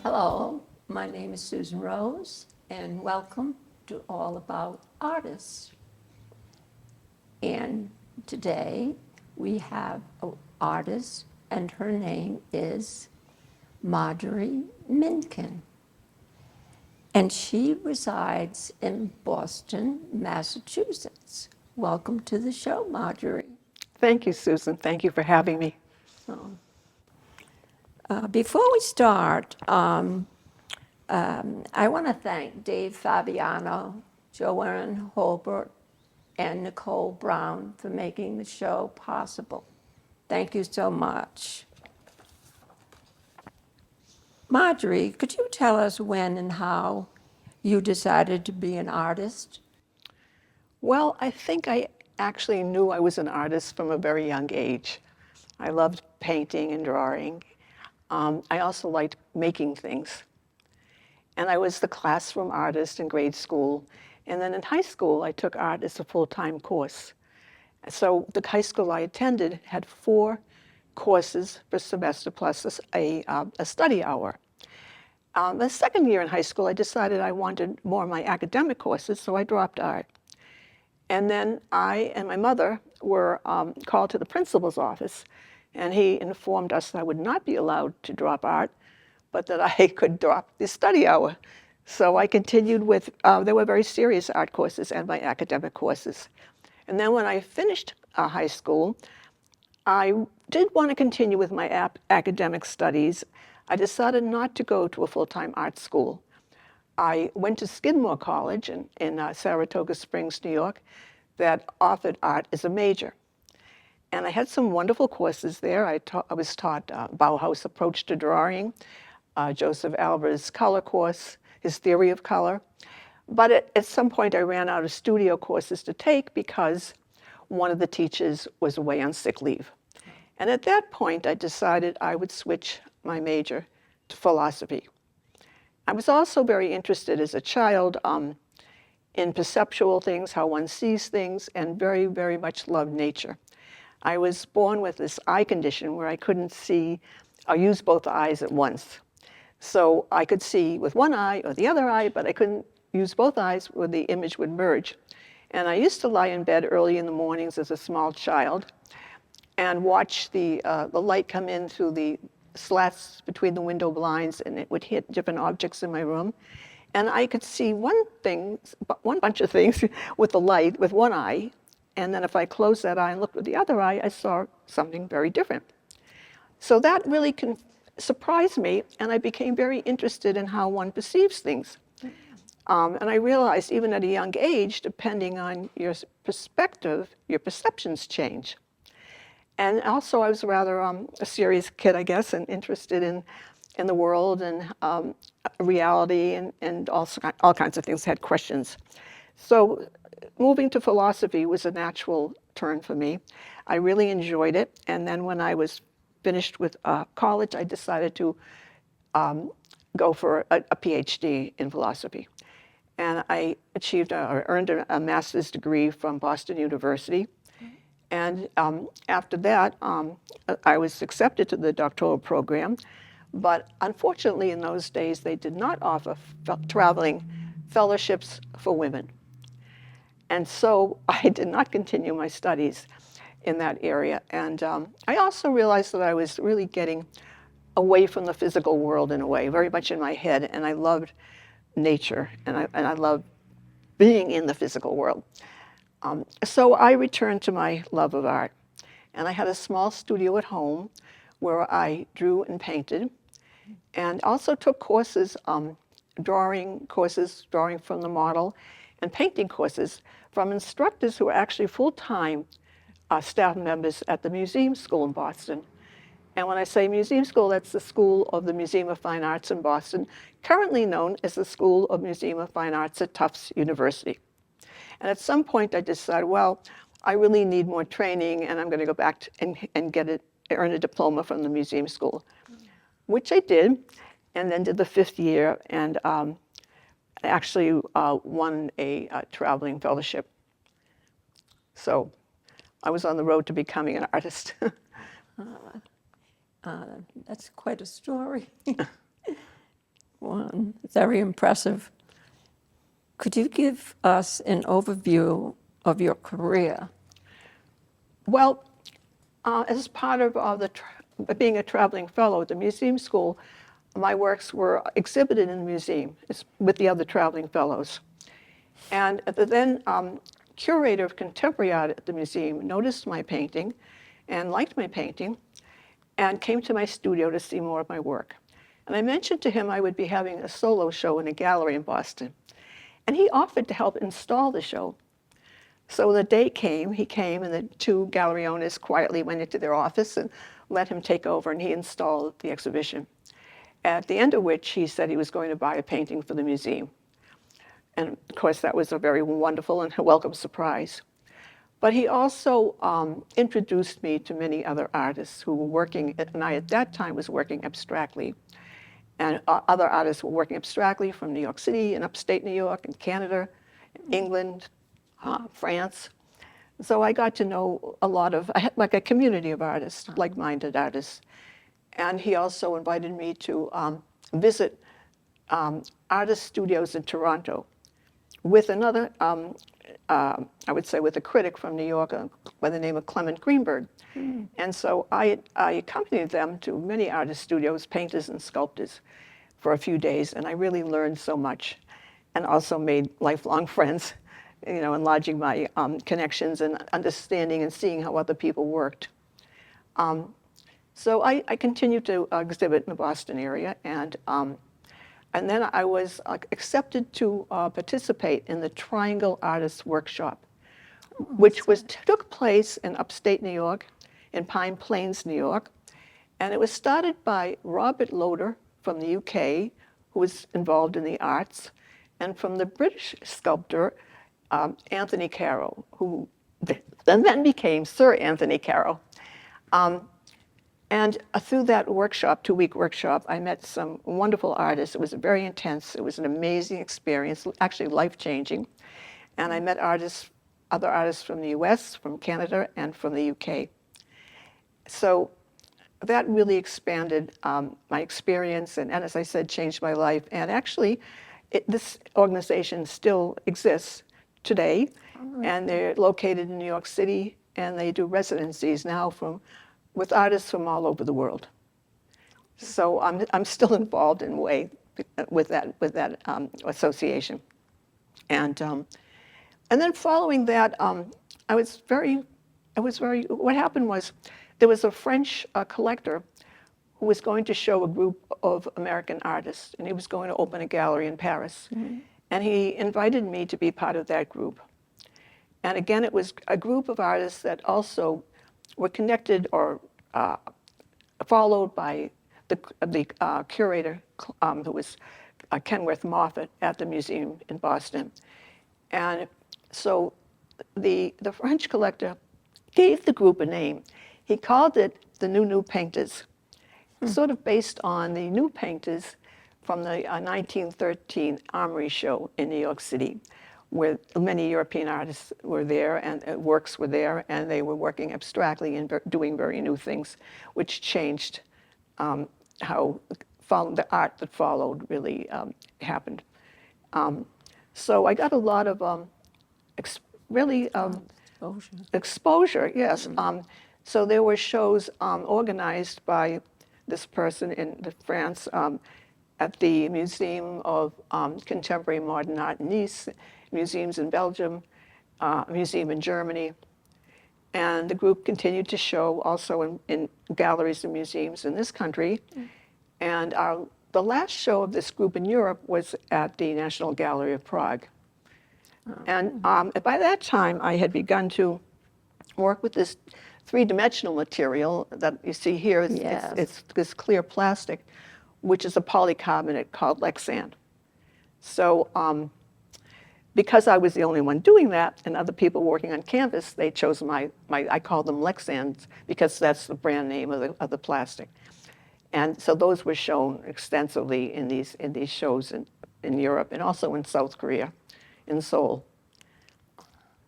Hello, my name is Susan Rose, and welcome to All About Artists. And today we have an artist, and her name is Marjorie Minkin. And she resides in Boston, Massachusetts. Welcome to the show, Marjorie. Thank you, Susan. Thank you for having me. Before we start, I want to thank Dave Fabiano, Joanne Holbert, and Nicole Brown for making the show possible. Thank you so much. Marjorie, could you tell us when and how you decided to be an artist? Well, I think I actually knew I was an artist from a very young age. I loved painting and drawing. I also liked making things. And I was the classroom artist in grade school. And then in high school, I took art as a full-time course. So the high school I attended had 4 courses per semester plus a study hour. The second year in high school, I decided I wanted more of my academic courses, so I dropped art. And then I and my mother were called to the principal's office, and he informed us that I would not be allowed to drop art, but that I could drop the study hour. So I continued with, there were very serious art courses and my academic courses. And then when I finished high school, I did want to continue with my academic studies. I decided not to go to a full-time art school. I went to Skidmore College in Saratoga Springs, New York, that offered art as a major. And I had some wonderful courses there. I was taught Bauhaus approach to drawing, Joseph Alber's color course, his theory of color. But at some point, I ran out of studio courses to take because one of the teachers was away on sick leave. And at that point, I decided I would switch my major to philosophy. I was also very interested as a child in perceptual things, how one sees things, and very, very much loved nature. I was born with this eye condition where I couldn't see or use both eyes at once. So I could see with one eye or the other eye, but I couldn't use both eyes where the image would merge. And I used to lie in bed early in the mornings as a small child and watch the light come in through the slats between the window blinds, and it would hit different objects in my room. And I could see one bunch of things with the light with one eye, and then if I closed that eye and looked with the other eye, I saw something very different. So that really surprised me, and I became very interested in how one perceives things. And I realized even at a young age, depending on your perspective, your perceptions change. And also, I was rather a serious kid, I guess, and interested in the world and reality and all kinds of things, had questions. So moving to philosophy was a natural turn for me. I really enjoyed it. And then when I was finished with college, I decided to go for a PhD in philosophy. And I earned a master's degree from Boston University. And after that, I was accepted to the doctoral program. But unfortunately, in those days, they did not offer traveling fellowships for women. And so I did not continue my studies in that area. And I also realized that I was really getting away from the physical world in a way, very much in my head. And I loved nature, and I loved being in the physical world. So I returned to my love of art. And I had a small studio at home where I drew and painted, and also took courses, drawing from the model, and painting courses from instructors who were actually full-time staff members at the Museum School in Boston. And when I say Museum School, that's the School of the Museum of Fine Arts in Boston, currently known as the School of Museum of Fine Arts at Tufts University. And at some point I decided, well, I really need more training, and I'm going to go back and earn a diploma from the Museum School, which I did, and then did the 5th year, and actually won a traveling fellowship. So I was on the road to becoming an artist. That's quite a story. one. Very impressive. Could you give us an overview of your career? Well, as part of being a traveling fellow at the museum school, my works were exhibited in the museum with the other traveling fellows. And the then curator of contemporary art at the museum noticed my painting and liked my painting and came to my studio to see more of my work. And I mentioned to him I would be having a solo show in a gallery in Boston. And he offered to help install the show. So the day came, he came, and the two gallery owners quietly went into their office and let him take over, and he installed the exhibition. At the end of which, he said he was going to buy a painting for the museum. And of course, that was a very wonderful and welcome surprise. But he also introduced me to many other artists who were working, and I at that time was working abstractly. And other artists were working abstractly from New York City and upstate New York and Canada, England, France. So I got to know a lot of, I had like a community of artists, like-minded artists. And he also invited me to visit artist studios in Toronto with another, I would say with a critic from New York by the name of Clement Greenberg. And so I accompanied them to many artist studios, painters and sculptors for a few days, and I really learned so much and also made lifelong friends, you know, enlarging my connections and understanding and seeing how other people worked. So I continued to exhibit in the Boston area, and then I was accepted to participate in the Triangle Artists Workshop, which took place in upstate New York, in Pine Plains, New York. And it was started by Robert Loder from the UK, who was involved in the arts, and from the British sculptor, Anthony Caro, who then became Sir Anthony Caro. And through that workshop, two-week workshop, I met some wonderful artists. It was very intense. It was an amazing experience, actually life-changing. And I met other artists from the US, from Canada, and from the UK. So that really expanded my experience and, as I said, changed my life. And actually, this organization still exists today. And they're located in New York City, and they do residencies now with artists from all over the world. So I'm still involved in a way with that association. And then following that, what happened was there was a French collector who was going to show a group of American artists, and he was going to open a gallery in Paris. And he invited me to be part of that group. And again, it was a group of artists that also were connected or followed by the curator, who was Kenworth Moffat at the museum in Boston. And so the French collector gave the group a name. He called it the New Painters, sort of based on the New Painters from the 1913 Armory Show in New York City, where many European artists were there and works were there, and they were working abstractly and doing very new things, which changed how the art that followed really happened. So I got a lot of exposure, yes. So there were shows organized by this person in France at the Museum of Contemporary Modern Art in Nice, museums in Belgium, a museum in Germany. And the group continued to show also in galleries and museums in this country. And the last show of this group in Europe was at the National Gallery of Prague. And by that time, I had begun to work with this three-dimensional material that you see here. It's this clear plastic, which is a polycarbonate called Lexan. So because I was the only one doing that, and other people working on canvas, they chose I call them Lexans, because that's the brand name of the plastic. And so those were shown extensively in these shows in Europe and also in South Korea, in Seoul.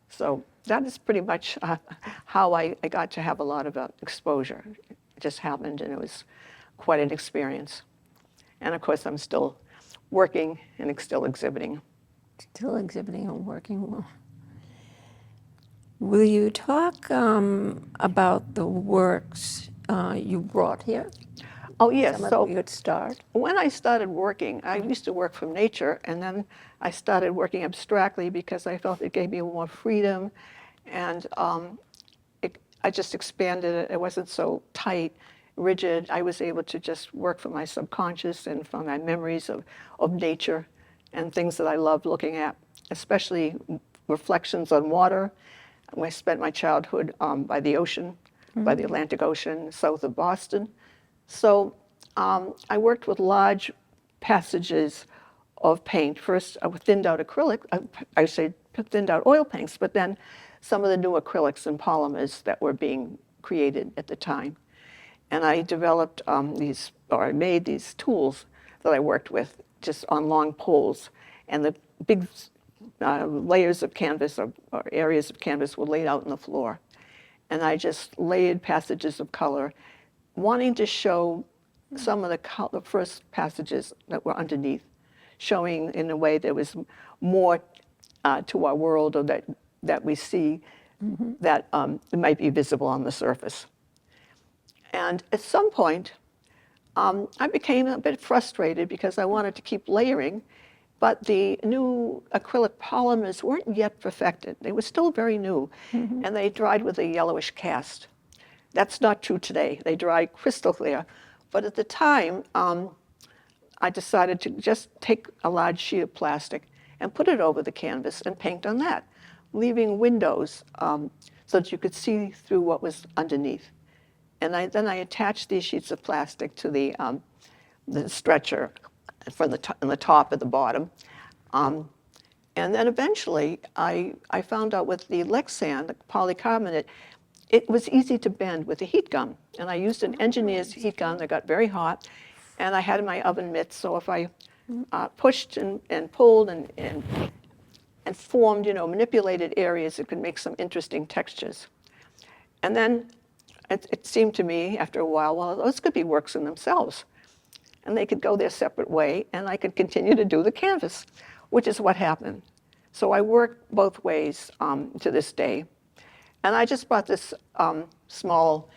So that is pretty much how I got to have a lot of exposure. It just happened, and it was quite an experience. And of course, I'm still working and still exhibiting. Still exhibiting and working well. Will you talk about the works you brought here? Oh, yes. Some of So your start. when I started working, I used to work from nature, and then I started working abstractly because I felt it gave me more freedom, and I just expanded it. It wasn't so tight, rigid. I was able to just work from my subconscious and from my memories of nature and things that I loved looking at, especially reflections on water. I spent my childhood by the ocean, by the Atlantic Ocean, south of Boston. So I worked with large passages of paint. First, thinned out acrylic, I say thinned out oil paints, but then some of the new acrylics and polymers that were being created at the time. And I developed I made these tools that I worked with just on long poles. And the big layers of canvas or areas of canvas were laid out on the floor. And I just layered passages of color, wanting to show some of the first passages that were underneath, showing in a way there was more to our world or that we see that it might be visible on the surface. And at some point, I became a bit frustrated because I wanted to keep layering, but the new acrylic polymers weren't yet perfected. They were still very new, and they dried with a yellowish cast. That's not true today. They dry crystal clear. But at the time, I decided to just take a large sheet of plastic and put it over the canvas and paint on that, leaving windows so that you could see through what was underneath. And then I attached these sheets of plastic to the stretcher from the top at the bottom. And then eventually, I found out with the Lexan, the polycarbonate, it was easy to bend with a heat gun. And I used an engineer's heat gun that got very hot, and I had my oven mitts, so if I pushed and pulled and formed, manipulated areas, it could make some interesting textures. And then it seemed to me after a while, well, those could be works in themselves. And they could go their separate way, and I could continue to do the canvas, which is what happened. So I work both ways to this day. And I just brought this small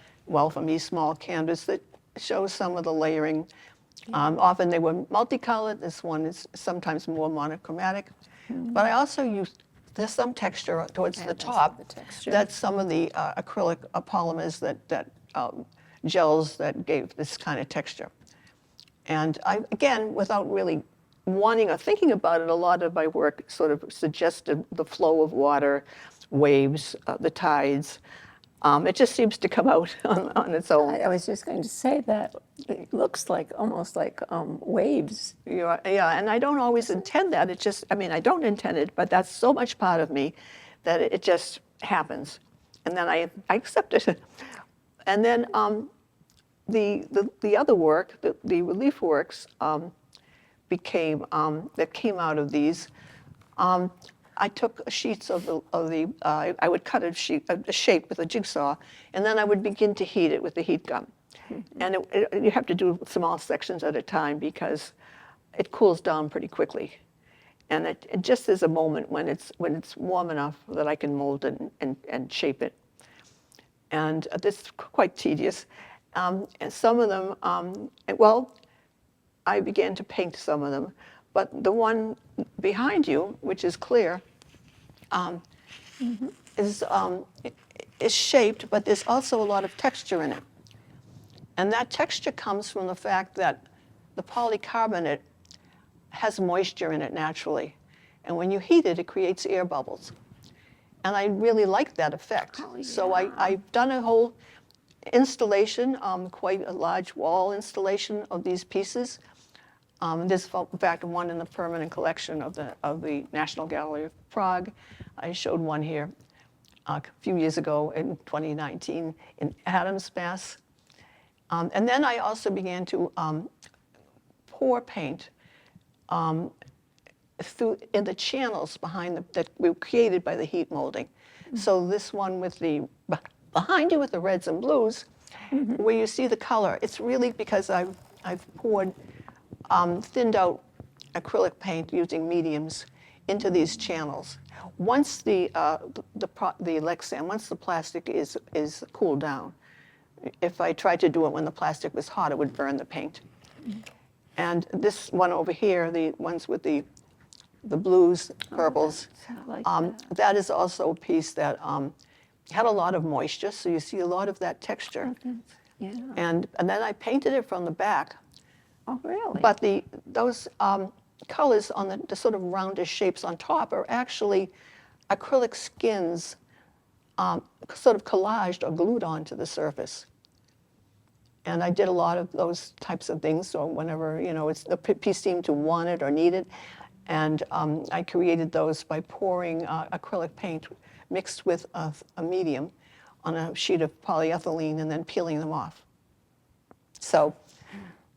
canvas that shows some of the layering. Often they were multicolored. This one is sometimes more monochromatic. But I also used, there's some texture towards the top. That's some of the acrylic polymers that gels that gave this kind of texture. And again, without really wanting or thinking about it, a lot of my work sort of suggested the flow of water, waves, the tides. It just seems to come out on its own. I was just going to say that it looks like almost like waves. Yeah, and I don't always intend that. I don't intend it, but that's so much part of me that it just happens. And then I accept it. And then the other work, the relief works, that came out of these. I took sheets I would cut a shape with a jigsaw, and then I would begin to heat it with the heat gun. And you have to do small sections at a time because it cools down pretty quickly. And it just is a moment when it's warm enough that I can mold it and shape it. And this is quite tedious. And some of them, I began to paint some of them. But the one behind you, which is clear, is shaped, but there's also a lot of texture in it. And that texture comes from the fact that the polycarbonate has moisture in it naturally. And when you heat it, it creates air bubbles. And I really like that effect. Oh, yeah. So I've done a whole installation, quite a large wall installation of these pieces. There's, in fact, one in the permanent collection of the National Gallery of Prague. I showed one here a few years ago in 2019 in Adams, Mass. And then I also began to pour paint in the channels that were created by the heat molding. So this one behind you with the reds and blues, where you see the color, it's really because I've poured thinned out acrylic paint using mediums into these channels. Once the Lexan, once the plastic is cooled down, if I tried to do it when the plastic was hot, it would burn the paint. And this one over here, the ones with the blues, purples, I like that is also a piece that had a lot of moisture, so you see a lot of that texture. Yeah. And then I painted it from the back. Oh, really? But those colors on the sort of roundish shapes on top are actually acrylic skins sort of collaged or glued onto the surface. And I did a lot of those types of things, so whenever, the piece seemed to want it or need it. And I created those by pouring acrylic paint mixed with a medium on a sheet of polyethylene and then peeling them off. So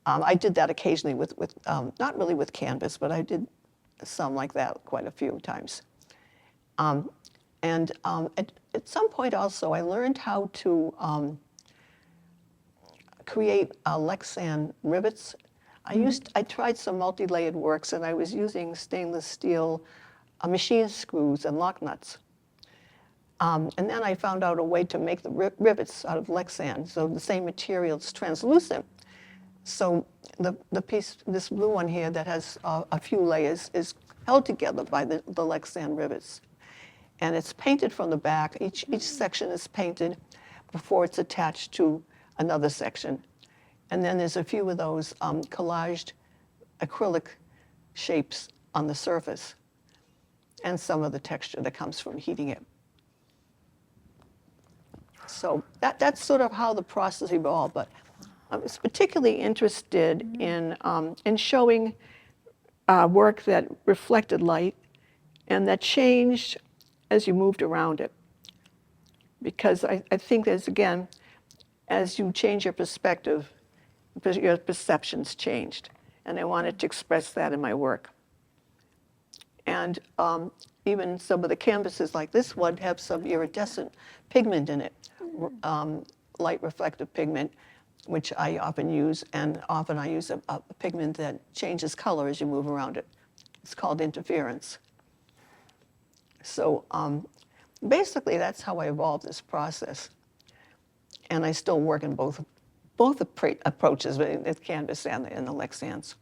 I did that occasionally with not really with canvas, but I did some like that quite a few times. And at some point also, I learned how to create Lexan rivets. I tried some multi-layered works, and I was using stainless steel machine screws and lock nuts. And then I found out a way to make the rivets out of Lexan, so the same material is translucent. So the piece, this blue one here that has a few layers, is held together by the Lexan rivets. And it's painted from the back. Each section is painted before it's attached to another section. And then there's a few of those collaged acrylic shapes on the surface and some of the texture that comes from heating it. So that's sort of how the process evolved. But I was particularly interested in showing work that reflected light and that changed as you moved around it. Because I think there's, again, as you change your perspective, your perceptions changed. And I wanted to express that in my work. And even some of the canvases like this one have some iridescent pigment in it, light reflective pigment, which I often use. And often I use a pigment that changes color as you move around it. It's called interference. So basically, that's how I evolved this process. And I still work in both approaches, the canvas and the Lexans.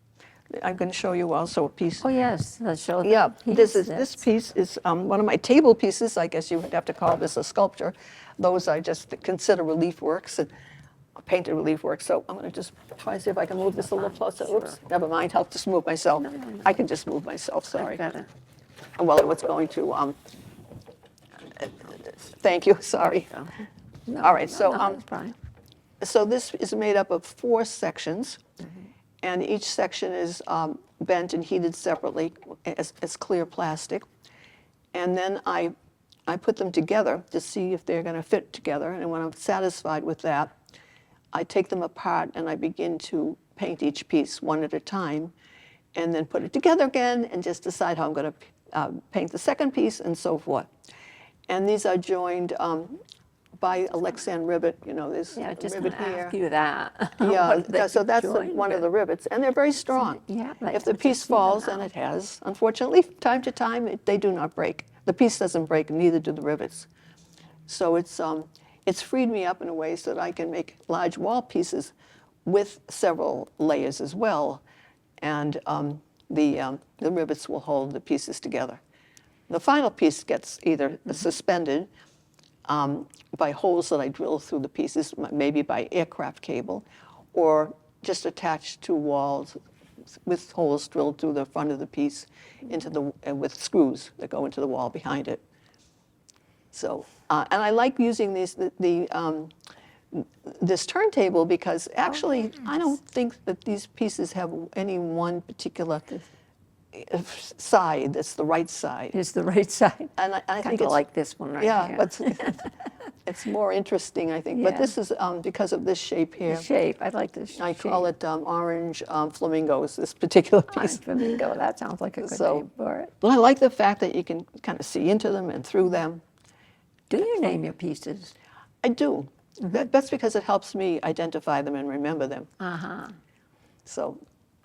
I'm going to show you also a piece. Oh, yes, let's show the Yeah, piece. this piece is one of my table pieces. I guess you would have to call this a sculpture. Those I just consider relief works, and painted relief works. So I'm going to just try to see if I can move this a little closer. Oops, never mind, I'll just move myself. I can just move myself, sorry. Better. Well, it was going to, thank you, sorry. No, All right, no, so no, it's fine. so this is made up of 4 sections, and each section is bent and heated separately as clear plastic. And then I put them together to see if they're going to fit together. And when I'm satisfied with that, I take them apart and I begin to paint each piece one at a time, and then put it together again and just decide how I'm going to paint the second piece and so forth. And these are joined by a Lexan rivet. There's Yeah, a just rivet going to here. ask you that. Yeah, so that's one of the rivets, and they're very strong. Yeah, If the piece falls, and it has, unfortunately, time to time, they do not break. The piece doesn't break, neither do the rivets. So it's freed me up in a way so that I can make large wall pieces with several layers as well, and the rivets will hold the pieces together. The final piece gets either suspended by holes that I drill through the pieces, maybe by aircraft cable, or just attached to walls with holes drilled through the front of the piece with screws that go into the wall behind it. So, and I like using this turntable because actually I don't think that these pieces have any one particular side that's the right side. It's the right side. And I think Kind of it's like this one right yeah, here. but it's more interesting, I think. But Yeah. this is because of this shape here. The shape, I like this I shape. call it orange flamingos, this particular piece. Flamingo, that sounds like a good So- name for it. Well, I like the fact that you can kind of see into them and through them. Do you name your pieces? I do. That's because it helps me identify them and remember them. Uh-huh. So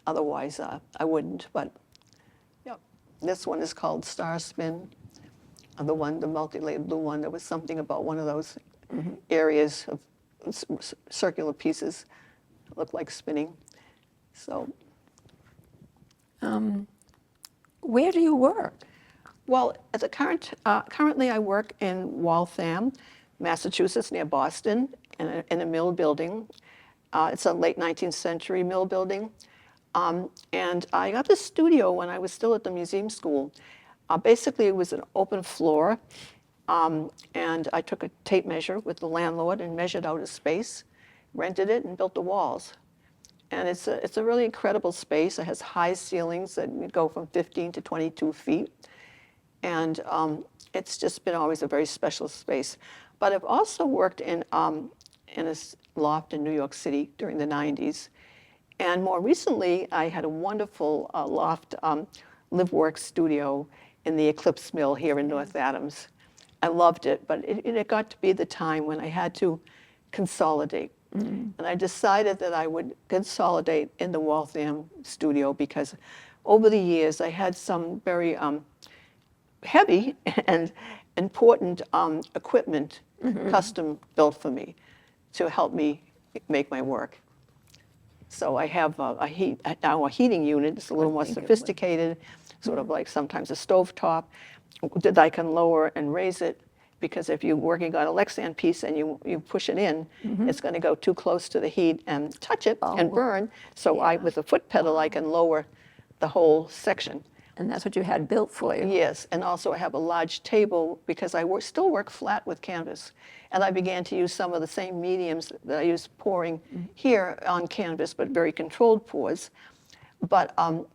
otherwise, I wouldn't. But This one is called Star Spin. The multi-layered blue one, there was something about one of those areas of circular pieces that looked like spinning. So, Where do you work? well, at the currently I work in Waltham, Massachusetts, near Boston, in a mill building. It's a late 19th century mill building. And I got this studio when I was still at the museum school. Basically, it was an open floor, and I took a tape measure with the landlord and measured out a space, rented it, and built the walls. And it's a really incredible space. It has high ceilings that go from 15 to 22 feet. And it's just been always a very special space. But I've also worked in a loft in New York City during the 90s. And more recently, I had a wonderful loft live-work studio in the Eclipse Mill here in North Adams. I loved it, but it got to be the time when I had to consolidate. And I decided that I would consolidate in the Waltham studio because over the years I had some very heavy and important equipment custom built for me to help me make my work. So I have a heating unit. It's a little more sophisticated, sort of like sometimes a stovetop that I can lower and raise it, because if you're working on a Lexan piece and you push it in, it's going to go too close to the heat and touch it and burn. So with a foot pedal, I can lower the whole section. And that's what you had built for you? Yes, and also I have a large table because I still work flat with canvas. And I began to use some of the same mediums that I use pouring here on canvas, but very controlled pours. But I'm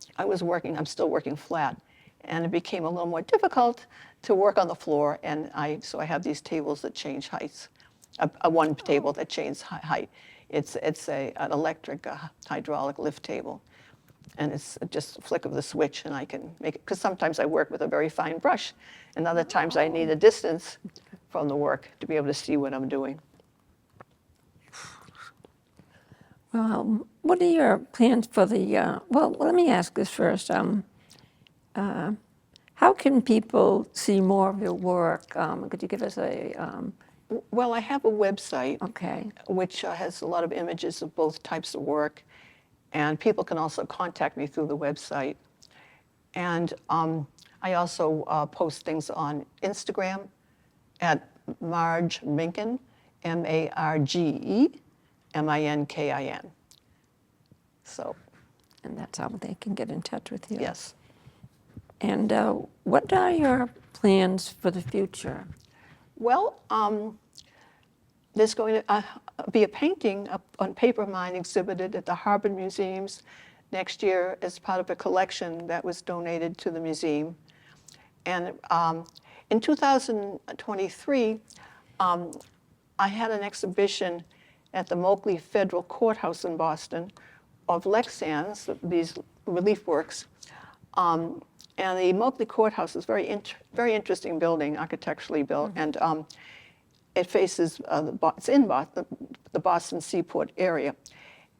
still working flat. And it became a little more difficult to work on the floor. And so I have these tables that change heights. One table that changes height. It's an electric hydraulic lift table. And it's just a flick of the switch, and I can make it, because sometimes I work with a very fine brush, and other times I need a distance from the work to be able to see what I'm doing. Well, what are your plans for the, well, let me ask this first. How can people see more of your work? Could you give us a, Well, I have a website, okay. which has a lot of images of both types of work, and people can also contact me through the website. And I also post things on Instagram at Marge Minkin, MargeMinkin. So, And that's how they can get in touch with you? yes. And what are your plans for the future? Well, there's going to be a painting on paper mine exhibited at the Harvard Museums next year as part of a collection that was donated to the museum. And in 2023, I had an exhibition at the Moakley Federal Courthouse in Boston of Lexans, these relief works. And the Moakley Courthouse is very interesting building, architecturally built, and it faces it's in the Boston Seaport area.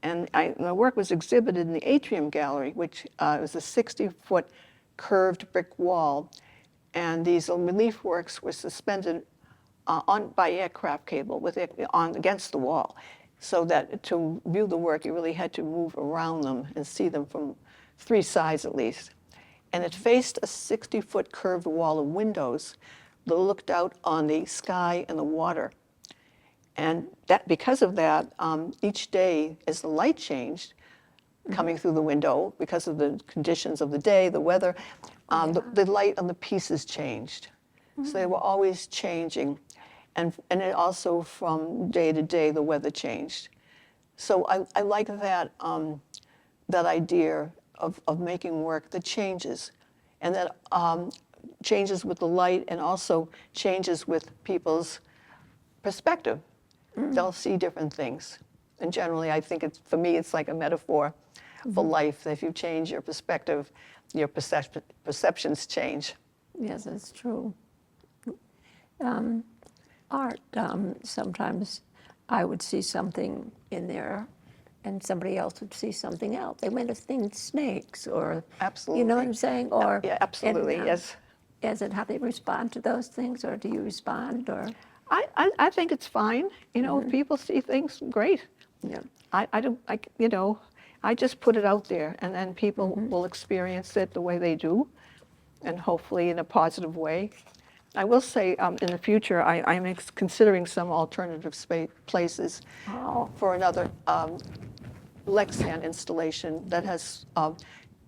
And my work was exhibited in the Atrium Gallery, which was a 60-foot curved brick wall. And these relief works were suspended by aircraft cable against the wall, so that to view the work, you really had to move around them and see them from 3 sides at least. And it faced a 60-foot curved wall of windows that looked out on the sky and the water. And because of that, each day as the light changed, coming through the window, because of the conditions of the day, the weather, the light on the pieces changed. So they were always changing. And it also, from day to day, the weather changed. So I like that idea of making work that changes, and that changes with the light and also changes with people's perspective. They'll see different things. And generally, I think for me, it's like a metaphor for life. That if you change your perspective, your perceptions change. Yes, that's true. Art, sometimes I would see something in there and somebody else would see something else. They might have seen snakes or, Absolutely. you know what I'm saying? Or Yeah, absolutely, and, yes. Is it how they respond to those things, or do you respond, or? I think it's fine. You know, if people see things, great. Yeah. I don't, you know, I just put it out there, and then people will experience it the way they do, and hopefully in a positive way. I will say, in the future, I'm considering some alternative places Oh, for another Lexan installation that has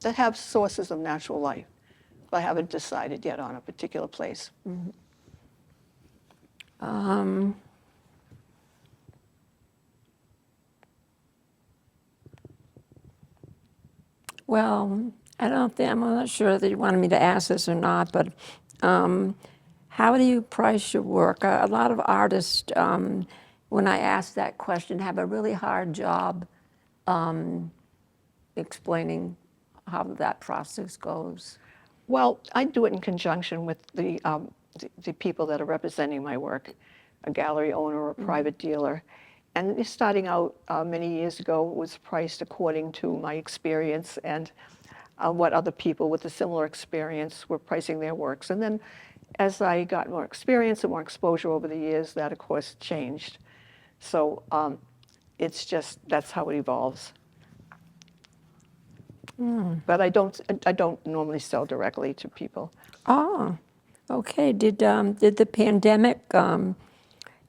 that have sources of natural light. But I haven't decided yet on a particular place. well, I don't think, I'm not sure that you wanted me to ask this or not, but how do you price your work? A lot of artists, when I ask that question, have a really hard job explaining how that process goes. Well, I do it in conjunction with the people that are representing my work, a gallery owner or a private dealer. And starting out many years ago, it was priced according to my experience and what other people with a similar experience were pricing their works. And then as I got more experience and more exposure over the years, that of course changed. So it's just, that's how it evolves. But I don't normally sell directly to people. Oh, okay. Did the pandemic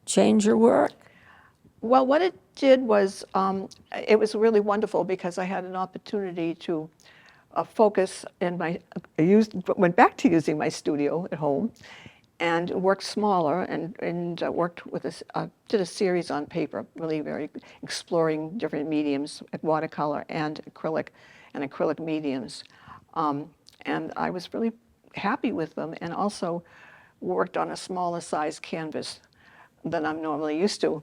change your work? Well, what it did was, it was really wonderful because I had an opportunity to focus in went back to using my studio at home and worked smaller and worked with did a series on paper, really very exploring different mediums, watercolor and acrylic mediums. And I was really happy with them, and also worked on a smaller size canvas than I'm normally used to.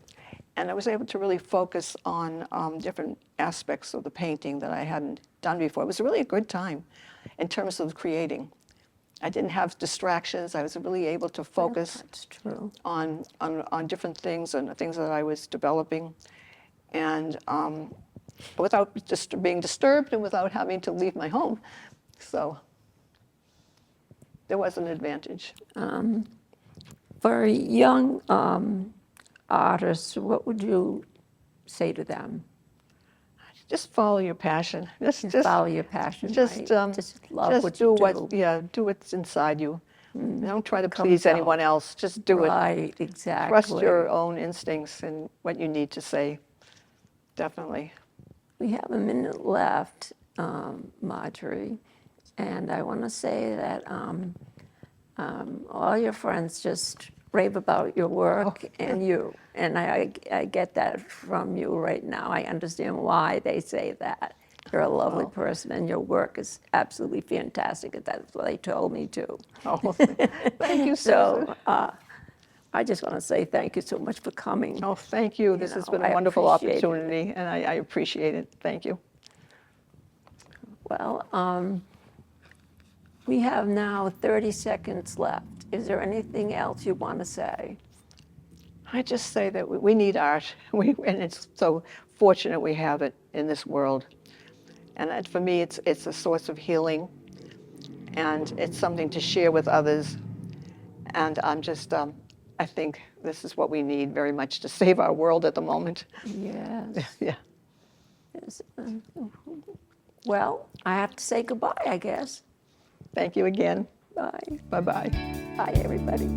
And I was able to really focus on different aspects of the painting that I hadn't done before. It was really a good time in terms of creating. I didn't have distractions. I was really able to focus That's true. on different things and the things that I was developing, and without just being disturbed and without having to leave my home. So there was an advantage. For young artists, what would you say to them? Just follow your passion. Just Follow your passion, just right? Just love what you do. do what's inside you. Don't try to Comes please out. anyone else. Just do it. Right, exactly. Trust your own instincts and what you need to say. Definitely. We have a minute left, Marjorie, and I want to say that all your friends just rave about your work and you, and I get that from you right now. I understand why they say that. You're a lovely person, and your work is absolutely fantastic. That's what they told me too. Oh, thank you, Susan. So I just want to say thank you so much for coming. Oh, thank you. This has been a I wonderful appreciate it. opportunity, and I appreciate it. Thank you. Well, we have now 30 seconds left. Is there anything else you want to say? I just say that we need art, and it's so fortunate we have it in this world. And for me, it's a source of healing, and it's something to share with others. And I'm just, I think this is what we need very much to save our world at the moment. Yes. Yeah. Yes. Well, I have to say goodbye, I guess. Thank you again. Bye. Bye-bye. Bye, everybody.